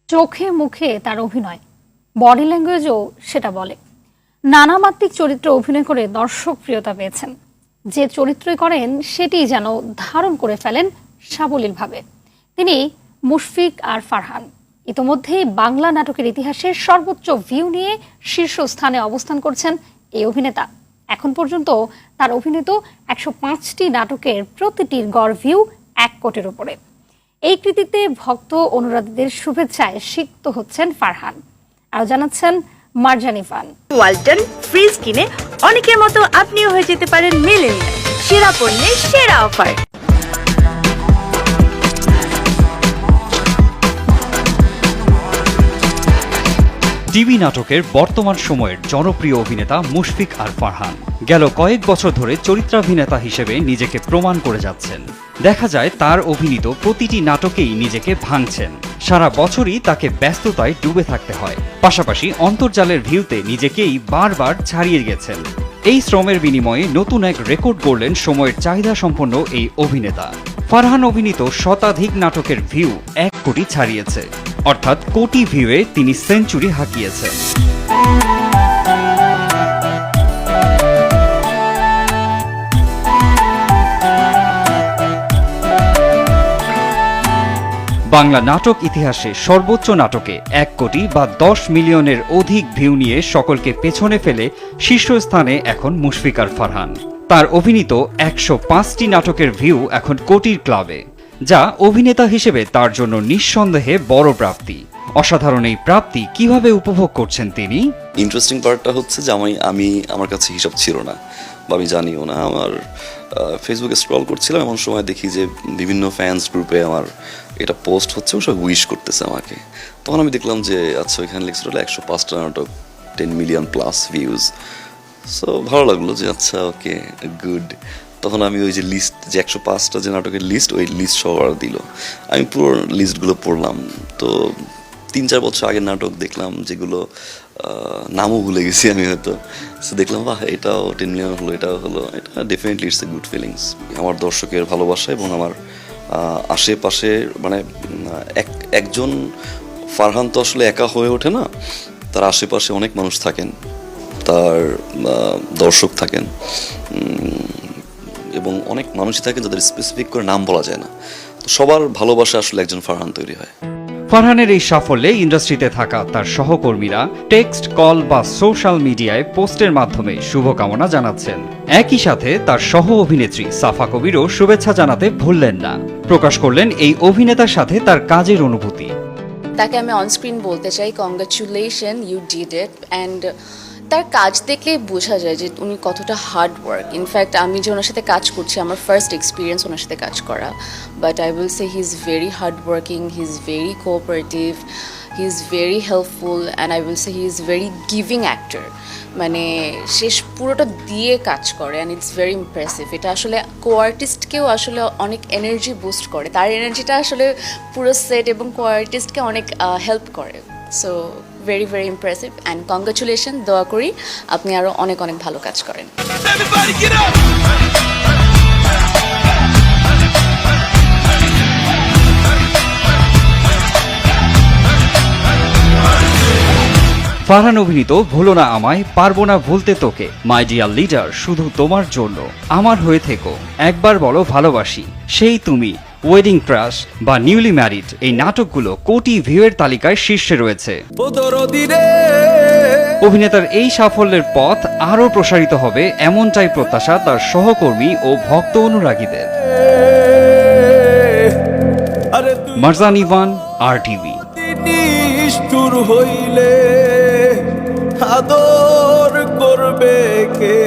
চোখে মুখে তার অভিনয়, বডি ল্যাঙ্গুয়েজও সেটা বলে। নানামাত্রিক চরিত্রে অভিনয় করে দর্শক প্রিয়তা পেয়েছেন। যে চরিত্রই করেন সেটিই যেন ধারণ করে ফেলেন সাবলীলভাবে। তিনি মুশফিক আর ফারহান। ইতোমধ্যেই বাংলা নাটকের ইতিহাসে সর্বোচ্চ ভিউ নিয়ে শীর্ষস্থানে অবস্থান করছেন এই অভিনেতা। এখন পর্যন্ত তার অভিনীত ১০৫টি নাটকের প্রতিটির গড় ভিউ ১ কোটির উপরে। এই কৃতিতে ভক্ত অনুরাগীদের শুভেচ্ছায় সিক্ত হচ্ছেন ফারহান। আরও জানাচ্ছেন মারজান ইভান। ওয়ালটন ফ্রিজ কিনে অনেকের মতো আপনিও হয়ে যেতে পারেন মিলেনিয়াল। সেরা পণ্যের সেরা অফার। টিভি নাটকের বর্তমান সময়ের জনপ্রিয় অভিনেতা মুশফিক আর ফারহান গেল কয়েক বছর ধরে চরিত্রাভিনেতা হিসেবে নিজেকে প্রমাণ করে যাচ্ছেন। দেখা যায় তার অভিনীত প্রতিটি নাটকেই নিজেকে ভাঙছেন। সারা বছরই তাকে ব্যস্ততায় ডুবে থাকতে হয়, পাশাপাশি অন্তর্জালের ভিউতে নিজেকেই বারবার ছাড়িয়ে গেছেন। এই শ্রমের বিনিময়ে নতুন এক রেকর্ড গড়লেন সময়ের চাহিদা সম্পন্ন এই অভিনেতা। ফারহান অভিনীত শতাধিক নাটকের ভিউ ১ কোটি ছাড়িয়েছে, অর্থাৎ কোটি ভিউয়ে তিনি সেঞ্চুরি হাঁকিয়েছেন। বাংলা নাটক ইতিহাসে সর্বোচ্চ নাটকে ১ কোটি বা ১০ মিলিয়নের অধিক ভিউ নিয়ে সকলকে পেছনে ফেলে শীর্ষস্থানে এখন মুশফিক আর ফারহান। তার অভিনীত ১০৫টি নাটকের ভিউ এখন কোটির ক্লাবে, যা অভিনেতা হিসেবে তার জন্য নিঃসন্দেহে বড় প্রাপ্তি। অসাধারণ এই প্রাপ্তি কিভাবে উপভোগ করছেন তিনি? ইন্টারেস্টিং পার্টটা হচ্ছে যে আমার কাছে হিসাব ছিল না, বা আমি জানিও না। আমার ফেসবুকে স্ক্রল করছিলাম, এমন সময় দেখি যে বিভিন্ন ফ্যান্স গ্রুপে আমার এটা পোস্ট হচ্ছে, সব উইশ করতেছে আমাকে। তখন আমি দেখলাম যে আচ্ছা, ওইখানে লিখছিল ১০৫টা নাটক, 10 মিলিয়ন প্লাস ভিউজ। সো ভালো লাগলো যে আচ্ছা, ওকে, গুড। তখন আমি ওই যে লিস্ট, যে ১০৫টা যে নাটকের লিস্ট, ওই লিস্ট সবার দিল। আমি পুরো লিস্টগুলো পড়লাম। তো ৩-৪ বছর আগের নাটক দেখলাম, যেগুলো নামও ভুলে গেছি আমি হয়তো। সো দেখলাম, বাহ, এটাও 10 মিলিয়ন হলো, এটাও হলো। এটা definitely it's a good feelings. আমার দর্শকের ভালোবাসা এবং আমার আশেপাশে, মানে একজন ফারহান তো আসলে একা হয়ে ওঠে না, তার আশেপাশে অনেক মানুষ থাকেন, তার দর্শক থাকেন, এবং অনেক মানুষই থাকেন যাদের স্পেসিফিক করে নাম বলা যায় না। তো সবার ভালোবাসা আসলে একজন ফারহান তৈরি হয়। ফারহানের এই সাফল্যে ইন্ডাস্ট্রিতে থাকা তার সহকর্মীরা টেক্সট, কল বা সোশ্যাল মিডিয়ায় পোস্টের মাধ্যমে শুভকামনা জানাচ্ছেন। একই সাথে তার সহ অভিনেত্রী সাফা কবিরও শুভেচ্ছা জানাতে ভুললেন না। প্রকাশ করলেন এই অভিনেতার সাথে তার কাজের অনুভূতি। তাকে আমি অনস্ক্রিন বলতে চাই, congratulation, you did it. And তার কাজ দেখলেই বোঝা যায় যে উনি কতটা হার্ড ওয়ার্ক। ইনফ্যাক্ট আমি যে ওনার সাথে কাজ করছি, আমার ফার্স্ট এক্সপিরিয়েন্স ওনার সাথে কাজ করা, but I will say he is very hard working, he is very cooperative, he is very helpful, and I will say he is very giving actor. মানে শেষ পুরোটা দিয়ে কাজ করে, অ্যান্ড ইটস ভেরি ইমপ্রেসিভ। এটা আসলে কো আর্টিস্টকেও আসলে অনেক এনার্জি বুস্ট করে। তার এনার্জিটা আসলে পুরো সেট এবং কো আর্টিস্টকে অনেক হেল্প করে। So very very impressive, and congratulation. দোয়া করি আপনি আরও অনেক অনেক ভালো কাজ করেন। ফারহান অভিনীত ভুলো না আমায়, পারবো না ভুলতে তোকে, মাই ডিয়ার লিডার, শুধু তোমার জন্য, আমার হয়ে থেকো, একবার বলো ভালোবাসি, সেই তুমি, ওয়েডিং ক্রাশ বা নিউলি ম্যারিড, এই নাটকগুলো কোটি ভিউয়ের তালিকায় শীর্ষে রয়েছে। অভিনেতার এই সাফল্যের পথ আরও প্রসারিত হবে, এমনটাই প্রত্যাশা তার সহকর্মী ও ভক্ত অনুরাগীদের। Marjan Ivan, RTV। হইলে আদর করবে কে?